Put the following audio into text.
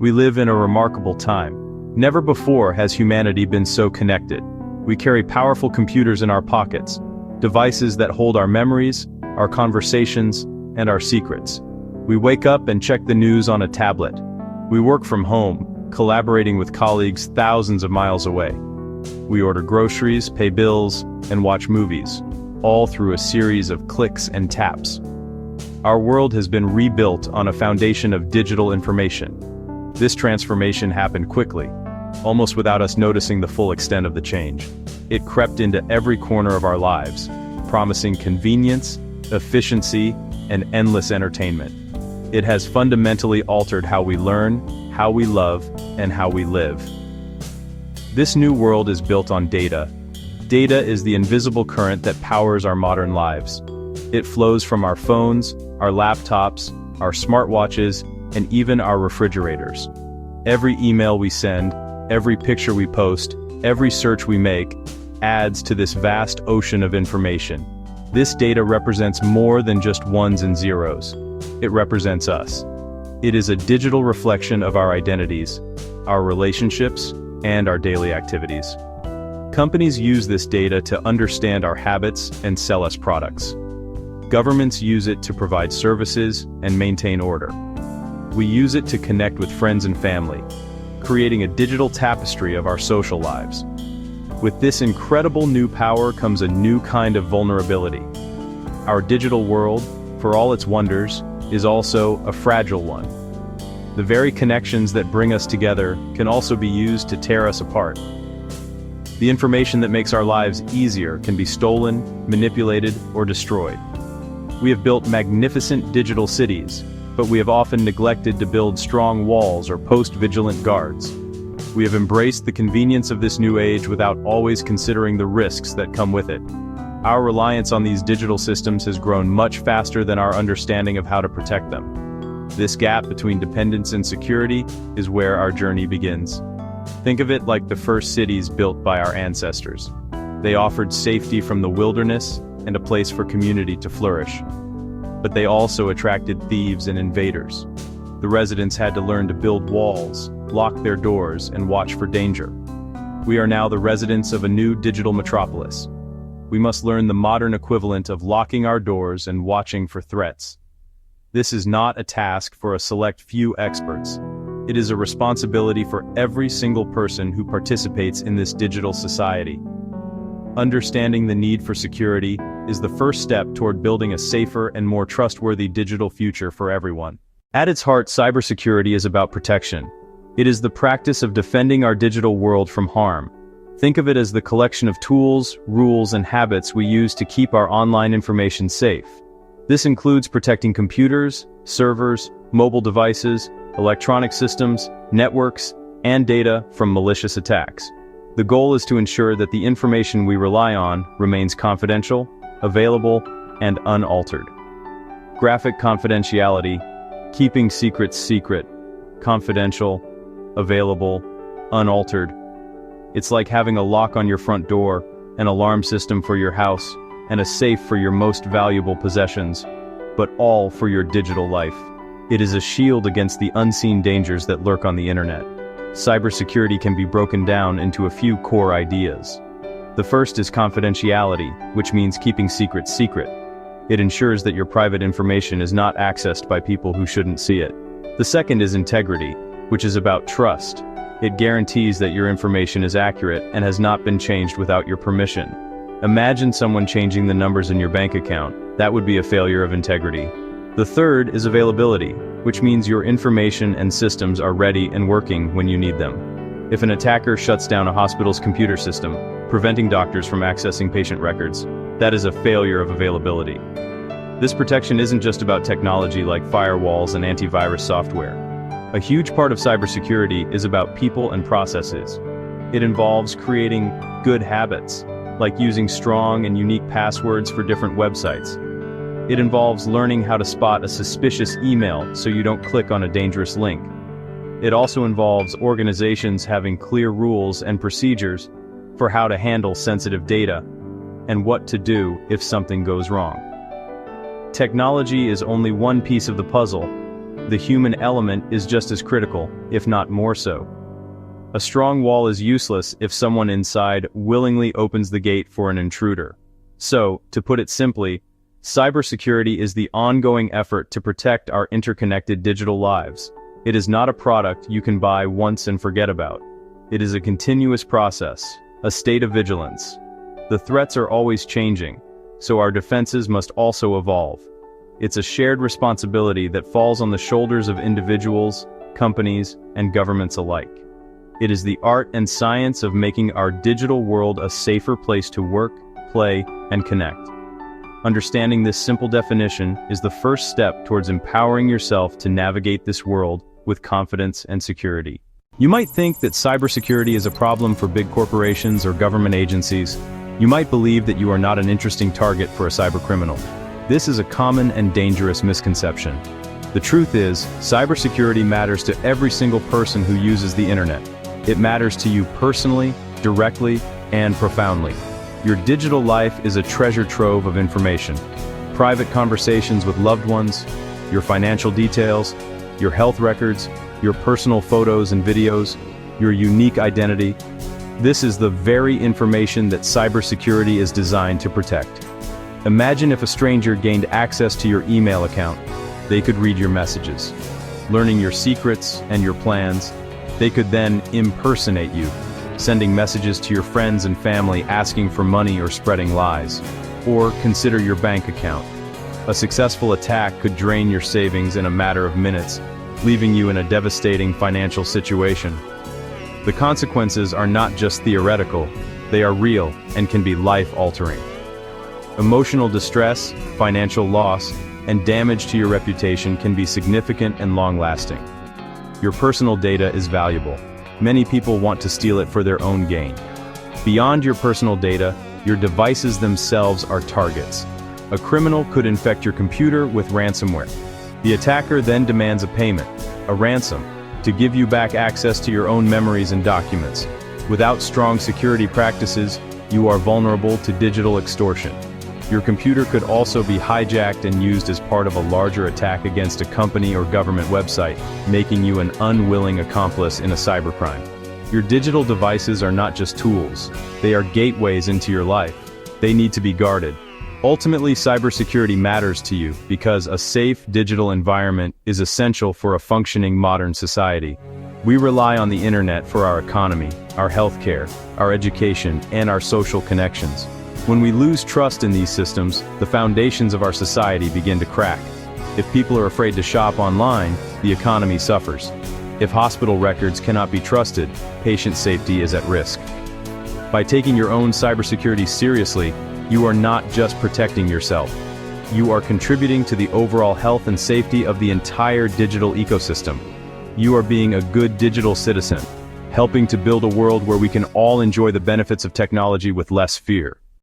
We live in a remarkable time. Never before has humanity been so connected. We carry powerful computers in our pockets, devices that hold our memories, our conversations, and our secrets. We wake up and check the news on a tablet. We work from home, collaborating with colleagues thousands of miles away. We order groceries, pay bills, and watch movies, all through a series of clicks and taps. Our world has been rebuilt on a foundation of digital information. This transformation happened quickly, almost without us noticing the full extent of the change. It crept into every corner of our lives, promising convenience, efficiency, and endless entertainment. It has fundamentally altered how we learn, how we love, and how we live. This new world is built on data. Data is the invisible current that powers our modern lives. It flows from our phones, our laptops, our smartwatches, and even our refrigerators. Every email we send, every picture we post, every search we make, adds to this vast ocean of information. This data represents more than just ones and zeros. It represents us. It is a digital reflection of our identities, our relationships, and our daily activities. Companies use this data to understand our habits and sell us products. Governments use it to provide services and maintain order. We use it to connect with friends and family, creating a digital tapestry of our social lives. With this incredible new power comes a new kind of vulnerability. Our digital world, for all its wonders, is also a fragile one. The very connections that bring us together can also be used to tear us apart. The information that makes our lives easier can be stolen, manipulated, or destroyed. We have built magnificent digital cities, but we have often neglected to build strong walls or post vigilant guards. We have embraced the convenience of this new age without always considering the risks that come with it. Our reliance on these digital systems has grown much faster than our understanding of how to protect them. This gap between dependence and security is where our journey begins. Think of it like the first cities built by our ancestors. They offered safety from the wilderness and a place for community to flourish. But they also attracted thieves and invaders. The residents had to learn to build walls, lock their doors, and watch for danger. We are now the residents of a new digital metropolis. We must learn the modern equivalent of locking our doors and watching for threats. This is not a task for a select few experts. It is a responsibility for every single person who participates in this digital society. Understanding the need for security is the first step toward building a safer and more trustworthy digital future for everyone. At its heart, cybersecurity is about protection. It is the practice of defending our digital world from harm. Think of it as the collection of tools, rules, and habits we use to keep our online information safe. This includes protecting computers, servers, mobile devices, electronic systems, networks, and data from malicious attacks. The goal is to ensure that the information we rely on remains confidential, available, and unaltered. Graphic confidentiality, keeping secrets secret, confidential, available, unaltered. It's like having a lock on your front door, an alarm system for your house, and a safe for your most valuable possessions, but all for your digital life. It is a shield against the unseen dangers that lurk on the internet. Cybersecurity can be broken down into a few core ideas. The first is confidentiality, which means keeping secrets secret. It ensures that your private information is not accessed by people who shouldn't see it. The second is integrity, which is about trust. It guarantees that your information is accurate and has not been changed without your permission. Imagine someone changing the numbers in your bank account. That would be a failure of integrity. The third is availability, which means your information and systems are ready and working when you need them. If an attacker shuts down a hospital's computer system, preventing doctors from accessing patient records, that is a failure of availability. This protection isn't just about technology like firewalls and antivirus software. A huge part of cybersecurity is about people and processes. It involves creating good habits, like using strong and unique passwords for different websites. It involves learning how to spot a suspicious email so you don't click on a dangerous link. It also involves organizations having clear rules and procedures for how to handle sensitive data and what to do if something goes wrong. Technology is only one piece of the puzzle. the human element is just as critical, if not more so. A strong wall is useless if someone inside willingly opens the gate for an intruder. So, to put it simply, cybersecurity is the ongoing effort to protect our interconnected digital lives. It is not a product you can buy once and forget about. It is a continuous process, a state of vigilance. The threats are always changing, so our defenses must also evolve. It's a shared responsibility that falls on the shoulders of individuals, companies, and governments alike. It is the art and science of making our digital world a safer place to work, play, and connect. Understanding this simple definition is the first step towards empowering yourself to navigate this world with confidence and security. You might think that cybersecurity is a problem for big corporations or government agencies. You might believe that you are not an interesting target for a cybercriminal. This is a common and dangerous misconception. The truth is, cybersecurity matters to every single person who uses the internet. It matters to you personally, directly, and profoundly. Your digital life is a treasure trove of information. Private conversations with loved ones, your financial details, your health records, your personal photos and videos, your unique identity. This is the very information that cybersecurity is designed to protect. Imagine if a stranger gained access to your email account. They could read your messages, learning your secrets and your plans. They could then impersonate you, sending messages to your friends and family asking for money or spreading lies. Or consider your bank account. A successful attack could drain your savings in a matter of minutes, leaving you in a devastating financial situation. The consequences are not just theoretical, they are real and can be life-altering. Emotional distress, financial loss, and damage to your reputation can be significant and long-lasting. Your personal data is valuable. Many people want to steal it for their own gain. Beyond your personal data, your devices themselves are targets. A criminal could infect your computer with ransomware. The attacker then demands a payment, a ransom, to give you back access to your own memories and documents. Without strong security practices, you are vulnerable to digital extortion. Your computer could also be hijacked and used as part of a larger attack against a company or government website, making you an unwilling accomplice in a cybercrime. Your digital devices are not just tools, they are gateways into your life. They need to be guarded. Ultimately, cybersecurity matters to you because a safe digital environment is essential for a functioning modern society. We rely on the internet for our economy, our healthcare, our education, and our social connections. When we lose trust in these systems, the foundations of our society begin to crack. If people are afraid to shop online, the economy suffers. If hospital records cannot be trusted, patient safety is at risk. By taking your own cybersecurity seriously, you are not just protecting yourself. You are contributing to the overall health and safety of the entire digital ecosystem. You are being a good digital citizen, helping to build a world where we can all enjoy the benefits of technology with less fear.